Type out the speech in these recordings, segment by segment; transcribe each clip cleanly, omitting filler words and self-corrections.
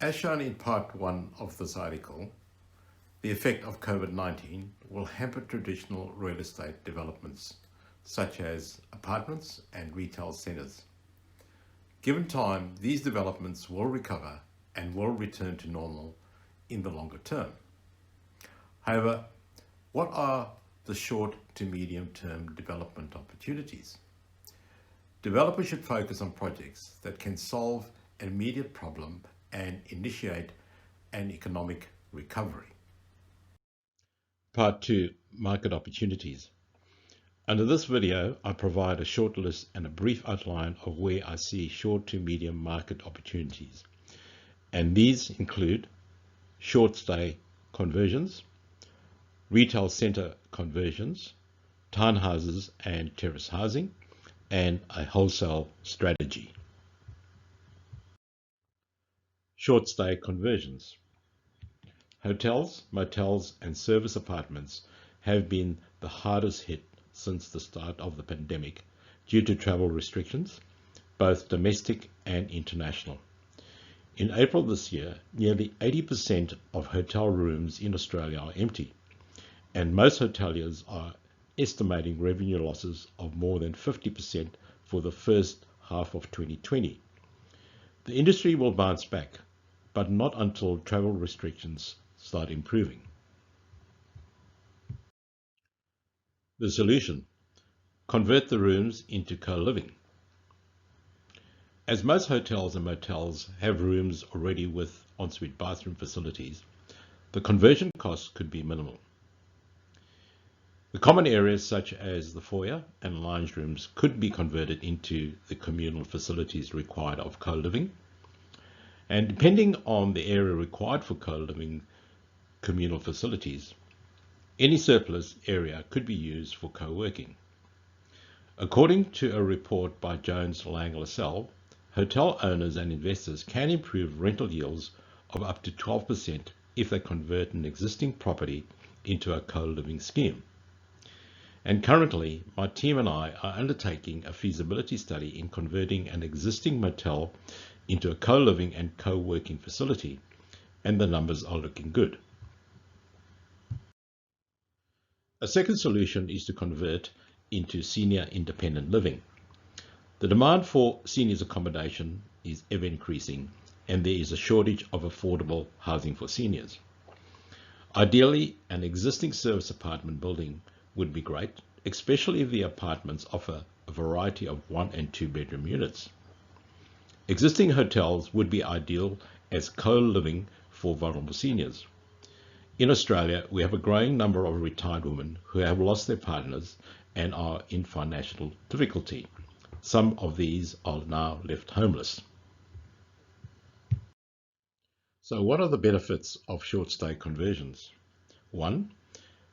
As shown in part 1 of this article, the effect of COVID-19 will hamper traditional real estate developments, such as apartments and retail centres. Given time, these developments will recover and will return to normal in the longer term. However, what are the short to medium term development opportunities? Developers should focus on projects that can solve an immediate problem and initiate an economic recovery. Part 2, Market Opportunities. Under this video, I provide a short list and a brief outline of where I see short to medium market opportunities. And these include short stay conversions, retail centre conversions, townhouses and terrace housing, and a wholesale strategy. Short stay conversions. Hotels, motels and service apartments have been the hardest hit since the start of the pandemic due to travel restrictions, both domestic and international. In April this year, nearly 80% of hotel rooms in Australia are empty, and most hoteliers are estimating revenue losses of more than 50% for the first half of 2020. The industry will bounce back, but not until travel restrictions start improving. The solution: convert the rooms into co-living. As most hotels and motels have rooms already with ensuite bathroom facilities, the conversion costs could be minimal. The common areas such as the foyer and lounge rooms could be converted into the communal facilities required of co-living, and depending on the area required for co-living communal facilities, any surplus area could be used for co-working. According to a report by Jones Lang LaSalle, hotel owners and investors can improve rental yields of up to 12% if they convert an existing property into a co-living scheme. And currently, my team and I are undertaking a feasibility study in converting an existing motel into a co-living and co-working facility, and the numbers are looking good. A second solution is to convert into senior independent living. The demand for seniors accommodation is ever increasing, and there is a shortage of affordable housing for seniors. Ideally, an existing service apartment building would be great, especially if the apartments offer a variety of 1 and 2 bedroom units. Existing hotels would be ideal as co-living for vulnerable seniors. In Australia, we have a growing number of retired women who have lost their partners and are in financial difficulty. Some of these are now left homeless. So what are the benefits of short stay conversions? 1.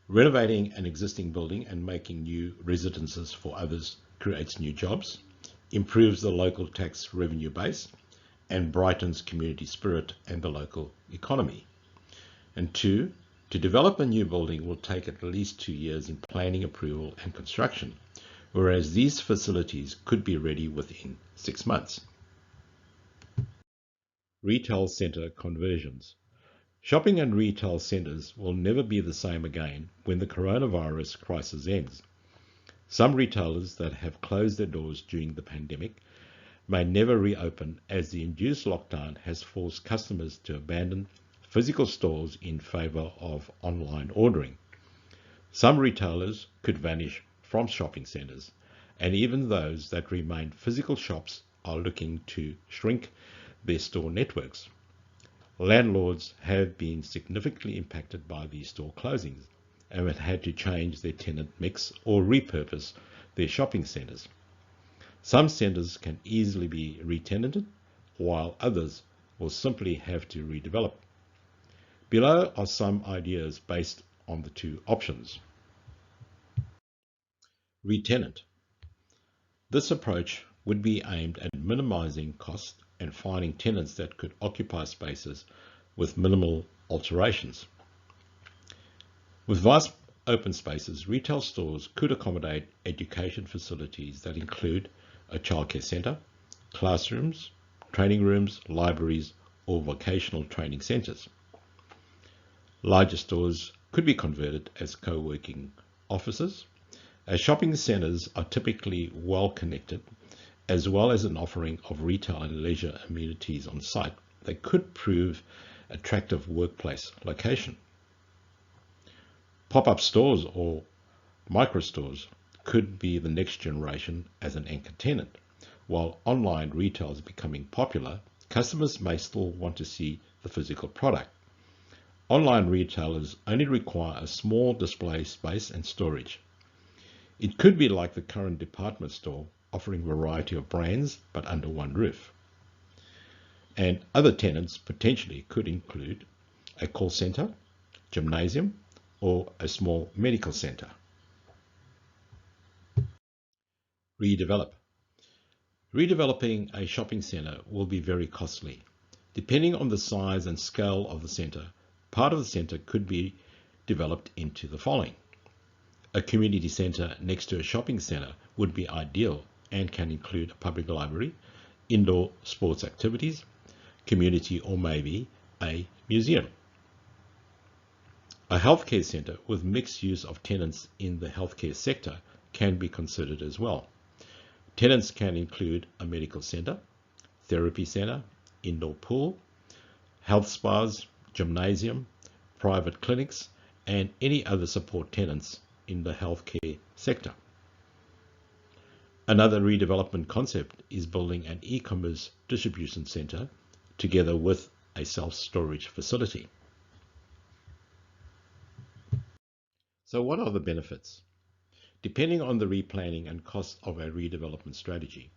Renovating an existing building and making new residences for others creates new jobs, improves the local tax revenue base, and brightens community spirit and the local economy. And 2, to develop a new building will take at least 2 years in planning, approval and construction, whereas these facilities could be ready within 6 months. Retail centre conversions. Shopping and retail centres will never be the same again when the coronavirus crisis ends. Some retailers that have closed their doors during the pandemic may never reopen, as the induced lockdown has forced customers to abandon physical stores in favour of online ordering. Some retailers could vanish from shopping centres, and even those that remain physical shops are looking to shrink their store networks. Landlords have been significantly impacted by these store closings and have had to change their tenant mix or repurpose their shopping centres. Some centres can easily be re-tenanted, while others will simply have to redevelop. Below are some ideas based on the 2 options. Re-tenant. This approach would be aimed at minimizing costs and finding tenants that could occupy spaces with minimal alterations. With vast open spaces, retail stores could accommodate education facilities that include a childcare centre, classrooms, training rooms, libraries, or vocational training centres. Larger stores could be converted as co-working offices, as shopping centres are typically well connected, as well as an offering of retail and leisure amenities on site. They could prove attractive workplace location. Pop-up stores or micro-stores could be the next generation as an anchor tenant. While online retail is becoming popular, customers may still want to see the physical product. Online retailers only require a small display space and storage. It could be like the current department store, offering a variety of brands but under one roof. And other tenants potentially could include a call center, gymnasium, or a small medical center. Redevelop. Redeveloping a shopping center will be very costly. Depending on the size and scale of the center, part of the center could be developed into the following. A community center next to a shopping center would be ideal and can include a public library, indoor sports activities, community, or maybe a museum. A healthcare center with mixed use of tenants in the healthcare sector can be considered as well. Tenants can include a medical center, therapy center, indoor pool, health spas, gymnasium, private clinics, and any other support tenants in the healthcare sector. Another redevelopment concept is building an e-commerce distribution center together with a self-storage facility. So what are the benefits? Depending on the replanning and cost of a redevelopment strategy,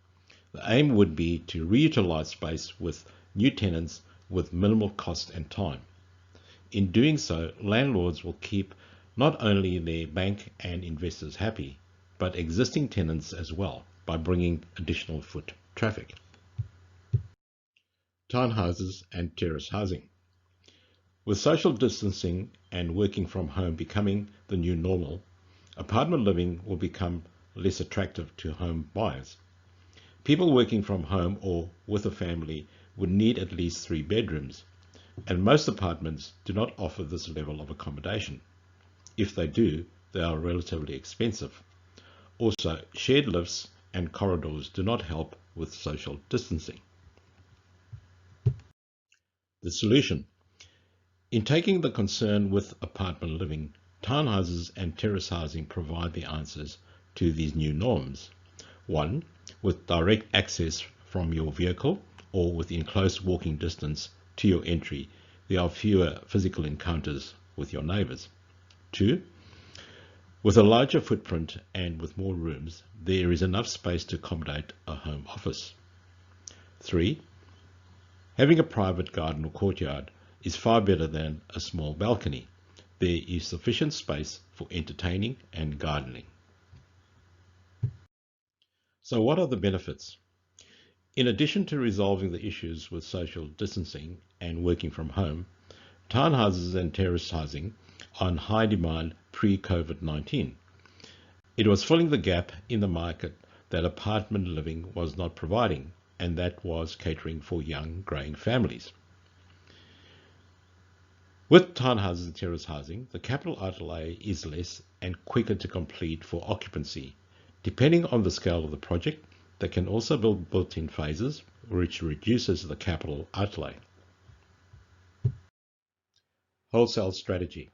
the aim would be to reutilize space with new tenants with minimal cost and time. In doing so, landlords will keep not only their bank and investors happy, but existing tenants as well by bringing additional foot traffic. Townhouses and terrace housing. With social distancing and working from home becoming the new normal, apartment living will become less attractive to home buyers. People working from home or with a family would need at least 3 bedrooms, and most apartments do not offer this level of accommodation. If they do, they are relatively expensive. Also, shared lifts and corridors do not help with social distancing. The solution. In taking the concern with apartment living, townhouses and terrace housing provide the answers to these new norms. 1. With direct access from your vehicle or within close walking distance to your entry, there are fewer physical encounters with your neighbours. 2. With a larger footprint and with more rooms, there is enough space to accommodate a home office. 3. Having a private garden or courtyard is far better than a small balcony. There is sufficient space for entertaining and gardening. So what are the benefits? In addition to resolving the issues with social distancing and working from home, townhouses and terrace housing are in high demand pre-COVID-19. It was filling the gap in the market that apartment living was not providing, and that was catering for young, growing families. With townhouses and terrace housing, the capital outlay is less and quicker to complete for occupancy. Depending on the scale of the project, they can also be built in phases, which reduces the capital outlay. Wholesale strategy.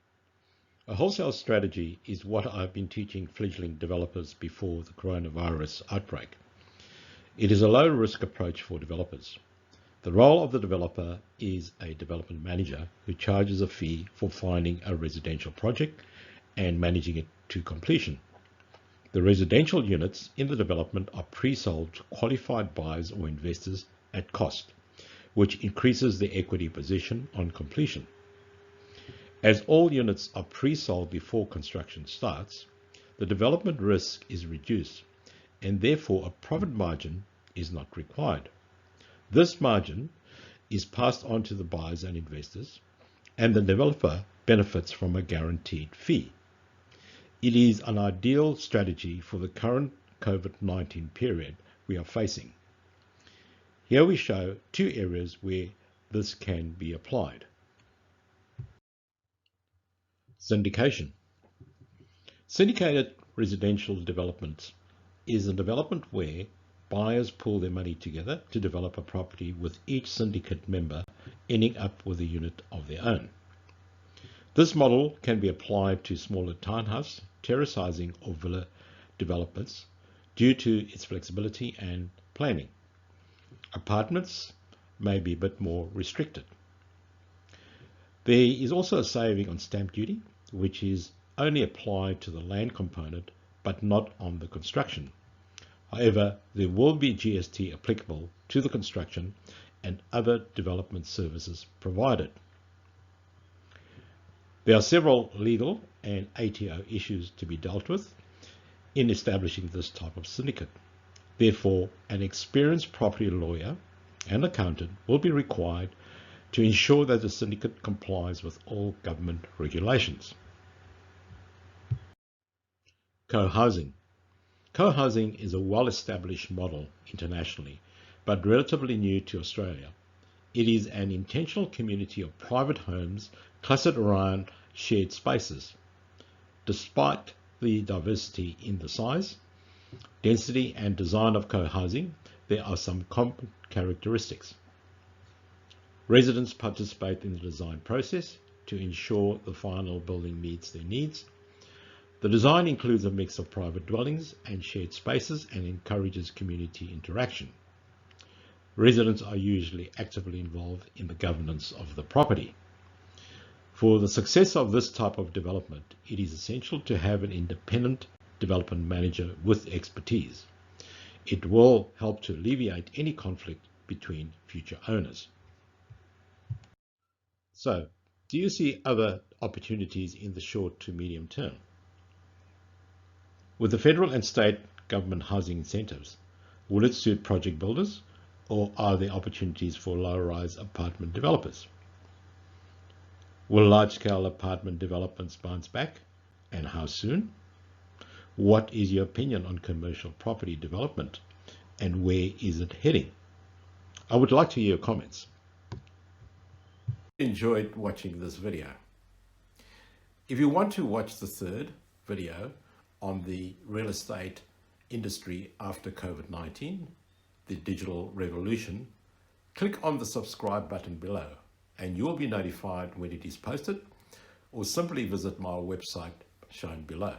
A wholesale strategy is what I've been teaching fledgling developers before the coronavirus outbreak. It is a low-risk approach for developers. The role of the developer is a development manager who charges a fee for finding a residential project and managing it to completion. The residential units in the development are pre-sold to qualified buyers or investors at cost, which increases the equity position on completion. As all units are pre-sold before construction starts, the development risk is reduced, and therefore a profit margin is not required. This margin is passed on to the buyers and investors, and the developer benefits from a guaranteed fee. It is an ideal strategy for the current COVID-19 period we are facing. Here we show 2 areas where this can be applied. Syndication. Syndicated residential development is a development where buyers pool their money together to develop a property, with each syndicate member ending up with a unit of their own. This model can be applied to smaller townhouse, terrace housing or villa developments due to its flexibility and planning. Apartments may be a bit more restricted. There is also a saving on stamp duty, which is only applied to the land component but not on the construction. However, there will be GST applicable to the construction and other development services provided. There are several legal and ATO issues to be dealt with in establishing this type of syndicate. Therefore, an experienced property lawyer and accountant will be required to ensure that the syndicate complies with all government regulations. Co-housing. Co-housing is a well-established model internationally, but relatively new to Australia. It is an intentional community of private homes clustered around shared spaces. Despite the diversity in the size, density and design of co-housing, there are some common characteristics. Residents participate in the design process to ensure the final building meets their needs. The design includes a mix of private dwellings and shared spaces and encourages community interaction. Residents are usually actively involved in the governance of the property. For the success of this type of development, it is essential to have an independent development manager with expertise. It will help to alleviate any conflict between future owners. So, do you see other opportunities in the short to medium term? With the federal and state government housing incentives, will it suit project builders, or are there opportunities for low-rise apartment developers? Will large-scale apartment developments bounce back, and how soon? What is your opinion on commercial property development, and where is it heading? I would like to hear your comments. Enjoyed watching this video. If you want to watch the third video on the real estate industry after COVID-19, the digital revolution, click on the subscribe button below and you'll be notified when it is posted, or simply visit my website shown below.